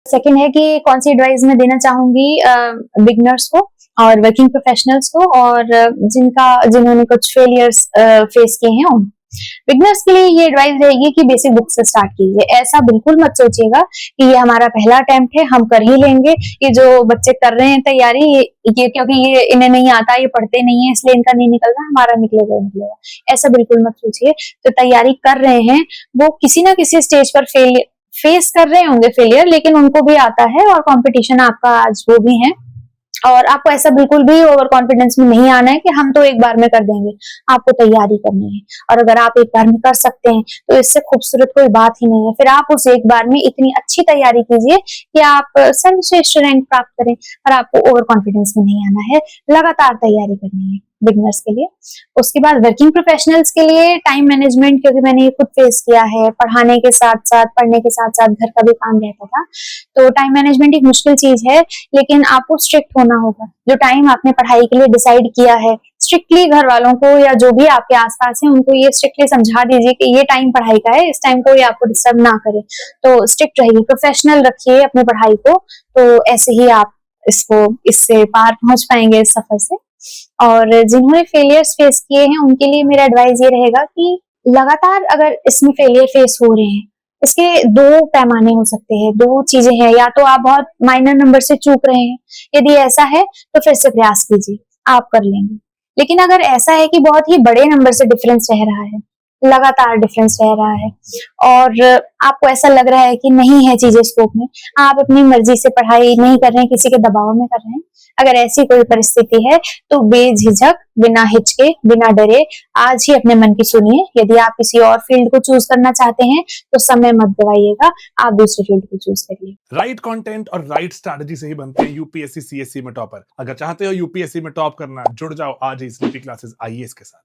Second है कि कौन सी एडवाइस मैं देना चाहूंगी बिगनर्स को और वर्किंग प्रोफेशनल्स को और जिन्होंने कुछ फेलियर्स फेस किए हैं उन बिगनर्स के लिए ये एडवाइस रहेगी कि बेसिक बुक से स्टार्ट कीजिए। ऐसा बिल्कुल मत सोचिएगा कि ये हमारा पहला अटेम्प्ट है, हम कर ही लेंगे। ये जो बच्चे कर रहे हैं तैयारी, ये क्योंकि ये इन्हें नहीं आता, ये पढ़ते नहीं है, इसलिए इनका नहीं निकल रहा, हमारा निकलेगा ही निकलेगा। ऐसा बिल्कुल मत सोचिए। तो तैयारी कर रहे हैं वो किसी ना किसी स्टेज पर फेस कर रहे होंगे फेलियर, लेकिन उनको भी आता है और कंपटीशन आपका आज वो भी है। और आपको ऐसा बिल्कुल भी ओवर कॉन्फिडेंस में नहीं आना है कि हम तो एक बार में कर देंगे। आपको तैयारी करनी है और अगर आप एक बार में कर सकते हैं तो इससे खूबसूरत कोई बात ही नहीं है। फिर आप उस एक बार में इतनी अच्छी तैयारी कीजिए कि आप सर्वश्रेष्ठ रैंक प्राप्त करें। और आपको ओवर कॉन्फिडेंस में नहीं आना है, लगातार तैयारी करनी है बिगनर्स के लिए। उसके बाद वर्किंग प्रोफेशनल्स के लिए टाइम मैनेजमेंट, क्योंकि मैंने ये खुद फेस किया है, पढ़ाने के साथ साथ पढ़ने के साथ साथ घर का भी काम रहता था। तो टाइम मैनेजमेंट एक मुश्किल चीज है, लेकिन आपको स्ट्रिक्ट होना होगा। जो टाइम आपने पढ़ाई के लिए डिसाइड किया है, स्ट्रिक्टली घर वालों को या जो भी आपके आसपास है उनको ये स्ट्रिक्टली समझा दीजिए कि ये टाइम पढ़ाई का है, इस टाइम कोई आपको डिस्टर्ब ना करे। तो स्ट्रिक्ट रहिए, प्रोफेशनल रखिए अपनी पढ़ाई को। तो ऐसे ही आप इससे पार पहुंच पाएंगे इस सफर से। और जिन्होंने फेलियर्स फेस किए हैं उनके लिए मेरा एडवाइस ये रहेगा कि लगातार अगर इसमें फेलियर फेस हो रहे हैं, इसके दो पैमाने हो सकते हैं, दो चीजें हैं। या तो आप बहुत माइनर नंबर से चूक रहे हैं, यदि ऐसा है तो फिर से प्रयास कीजिए, आप कर लेंगे। लेकिन अगर ऐसा है कि बहुत ही बड़े नंबर से डिफरेंस रह रहा है, लगातार डिफरेंस रह रहा है और आपको ऐसा लग रहा है कि नहीं है चीजें स्कोप में, आप अपनी मर्जी से पढ़ाई नहीं कर रहे हैं, किसी के दबाव में कर रहे हैं, अगर ऐसी कोई परिस्थिति है तो बेझिझक, बिना हिचके, बिना डरे आज ही अपने मन की सुनिए। यदि आप किसी और फील्ड को चूज करना चाहते हैं तो समय मत गवाइएगा, आप दूसरे फील्ड को चूज करिए। राइट कंटेंट और राइट स्ट्रैटेजी से ही बनते हैं यूपीएससी सीएससी में टॉपर। अगर चाहते हो यूपीएससी में टॉप करना, जुड़ जाओ आज ही स्लीपी क्लासेस आईएएस के साथ।